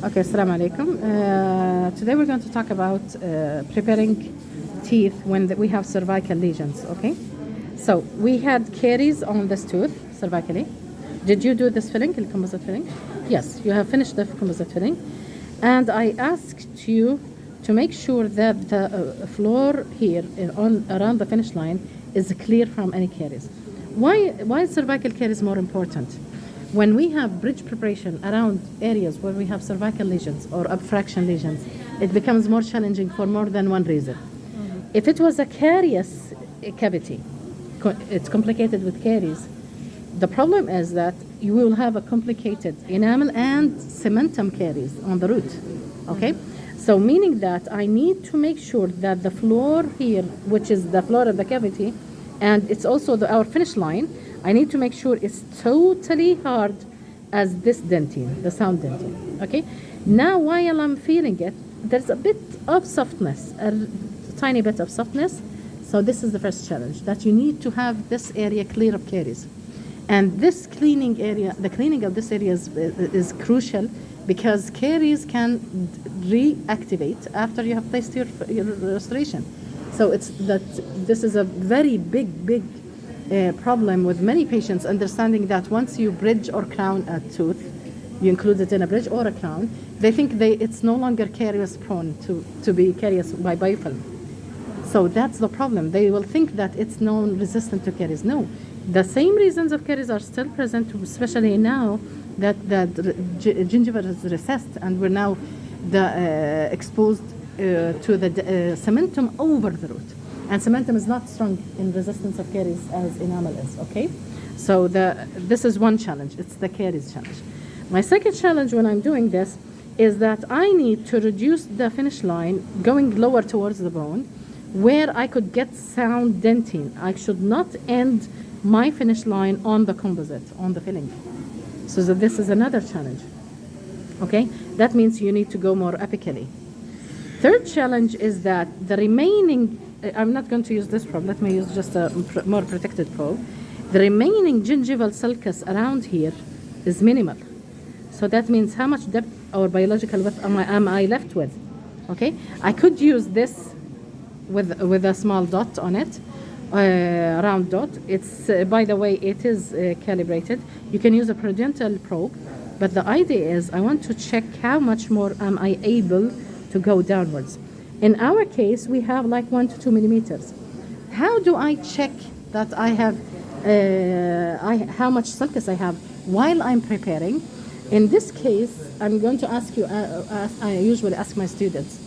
Okay, assalamu alaikum. Today we're going to talk about preparing teeth when we have cervical lesions, okay? So we had caries on this tooth, cervically. Did you do this filling, composite filling? Yes, you have finished the composite filling. And I asked you to make sure that the floor here around the finish line is clear from any caries. Why is cervical caries more important? When we have bridge preparation around areas where we have cervical lesions or abfraction lesions, it becomes more challenging for more than one reason. If it was a carious cavity, it's complicated with caries. The problem is that you will have a complicated enamel and cementum caries on the root, okay? So meaning that I need to make sure that the floor here, which is the floor of the cavity, and it's also our finish line, I need to make sure it's totally hard as this dentine, the sound dentine, okay? Now while I'm feeling it, there's a bit of softness, a tiny bit of softness. So this is the first challenge, that you need to have this area clear of caries. And this cleaning area, the cleaning of this area is crucial, because caries can reactivate after you have placed your restoration. So it's that this is a very big problem with many patients, understanding that once you bridge or crown a tooth, you include it in a bridge or a crown, they think it's no longer caries prone to be caries by biofilm. So that's the problem. They will think that it's non-resistant to caries. No, the same reasons of caries are still present, especially now that gingiva is recessed and we're now exposed to the cementum over the root. And cementum is not strong in resistance of caries as enamel is, okay? So this is one challenge. It's the caries challenge. My second challenge when I'm doing this is that I need to reduce the finish line going lower towards the bone, where I could get sound dentine. I should not end my finish line on the composite, on the filling. So this is another challenge, okay? That means you need to go more apically. Third challenge is that the remaining, I'm not going to use this probe, let me use just a more protected probe. The remaining gingival sulcus around here is minimal. So that means how much depth or biological width am I left with, okay? I could use this with a small dot on it, round dot. It's, by the way, it is calibrated. You can use a prudential probe, but the idea is I want to check how much more am I able to go downwards. In our case, we have like 1 to 2 millimeters. How do I check that I have, how much sulcus I have while I'm preparing? In this case, I'm going to ask you, I usually ask my students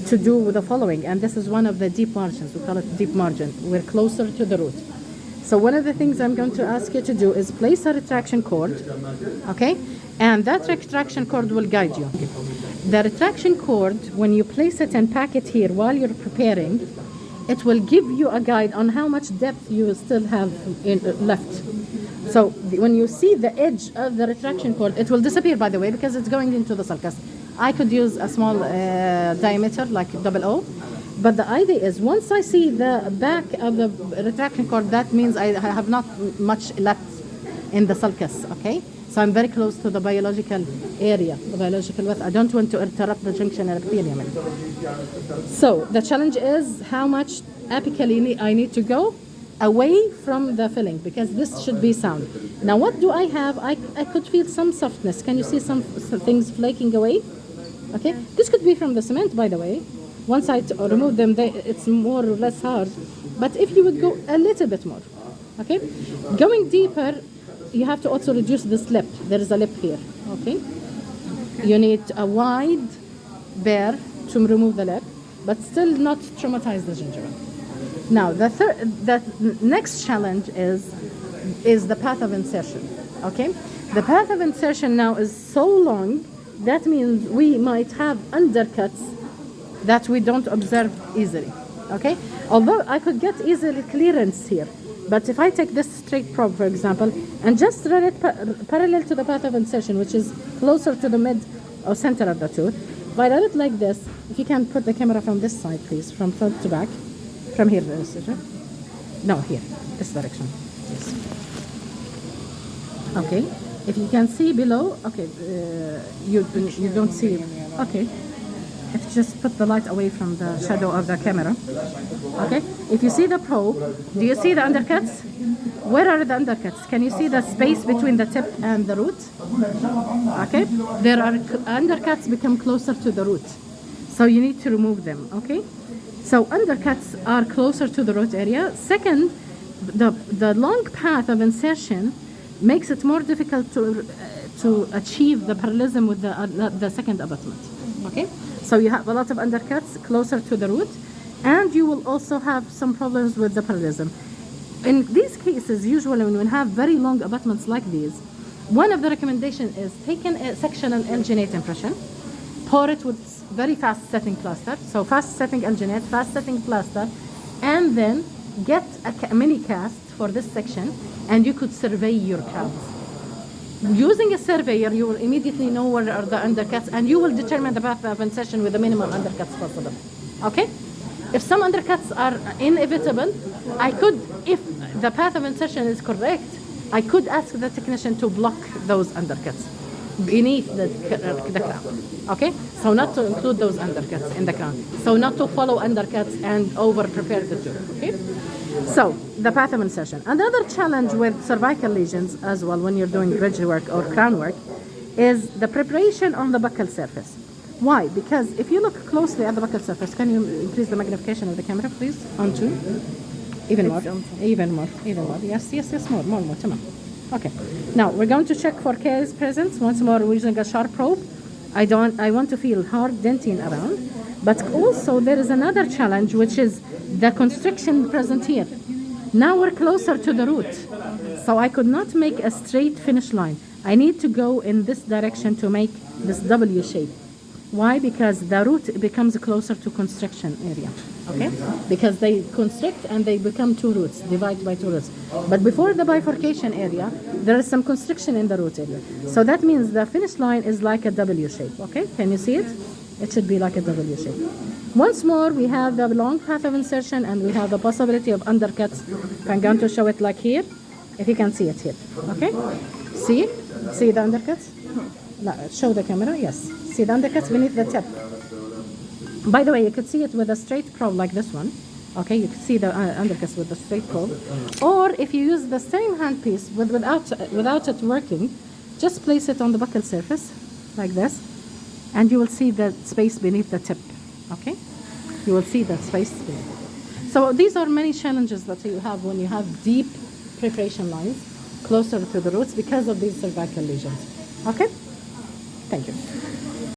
to do the following, and this is one of the deep margins. We call it deep margin. We're closer to the root. So one of the things I'm going to ask you to do is place a retraction cord, okay? And that retraction cord will guide you. The retraction cord, when you place it and pack it here while you're preparing, it will give you a guide on how much depth you still have left. So when you see the edge of the retraction cord, it will disappear, by the way, because it's going into the sulcus. I could use a small diameter, like 00. But the idea is, once I see the back of the retraction cord, that means I have not much left in the sulcus, okay? So I'm very close to the biological area, the biological width. I don't want to interrupt the junction epithelium. So the challenge is how much apically I need to go away from the filling, because this should be sound. Now what do I have? I could feel some softness. Can you see some things flaking away? Okay, this could be from the cement, by the way. Once I remove them, it's more or less hard. But if you would go a little bit more, okay? Going deeper, you have to also reduce this lip. There is a lip here, okay? You need a wide bear to remove the lip, but still not traumatize the gingiva. Now, the next challenge is the path of insertion, okay? The path of insertion now is so long, that means we might have undercuts that we don't observe easily, okay? Although I could get easily clearance here, but if I take this straight probe, for example, and just run it parallel to the path of insertion, which is closer to the mid or center of the tooth, if I run it like this, if you can put the camera from this side, please, from front to back, from here, no, here, this direction, yes. Okay, If you can see below, okay, you don't see. Okay, if you just put the light away from the shadow of the camera. Okay, if you see the probe, do you see the undercuts? Where are the undercuts? Can you see the space between the tip and the root? Okay, there are undercuts become closer to the root, so you need to remove them. Okay, so undercuts are closer to the root area. Second, the long path of insertion makes it more difficult to achieve the parallelism with the second abutment. Okay, so you have a lot of undercuts closer to the root, and you will also have some problems with the parallelism. In these cases, usually when we have very long abutments like these, one of the recommendations is take a sectional alginate impression, pour it with very fast setting plaster, so fast setting alginate, fast setting plaster, and then get a mini cast for this section, and you could survey your counts. Using a surveyor, you will immediately know where are the undercuts, and you will determine the path of insertion with the minimum undercuts possible. Okay? If some undercuts are inevitable, I could, if the path of insertion is correct, I could ask the technician to block those undercuts beneath the crown. Okay? So not to include those undercuts in the crown. So not to follow undercuts and over-prepare the tooth. Okay? So, the path of insertion. Another challenge with cervical lesions as well when you're doing bridge work or crown work is the preparation on the buccal surface. Why? Because if you look closely at the buccal surface, can you increase the magnification of the camera, please? On two. Even more. Even more. Even more. Yes, yes, yes, more. Tamam. Okay. Now, we're going to check for caries presence. Once more, we're using a sharp probe. I want to feel hard dentin around. But also, there is another challenge, which is the constriction present here. Now we're closer to the root. So I could not make a straight finish line. I need to go in this direction to make this W shape. Why? Because the root becomes closer to constriction area. Okay? Because they constrict and they become two roots, divide by two roots. But before the bifurcation area, there is some constriction in the root area. So that means the finish line is like a W shape. Okay? Can you see it? It should be like a W shape. Once more, we have the long path of insertion and we have the possibility of undercuts. I'm going to show it like here, if you can see it here. Okay? See? See the undercuts? No, show the camera, yes. See the undercuts beneath the tip. By the way, you could see it with a straight probe like this one. Okay, you can see the undercuts with the straight probe. Or if you use the same handpiece without it working, just place it on the buccal surface like this, and you will see the space beneath the tip. Okay, you will see the space beneath. So these are many challenges that you have when you have deep preparation lines closer to the roots because of these cervical lesions. Okay, thank you.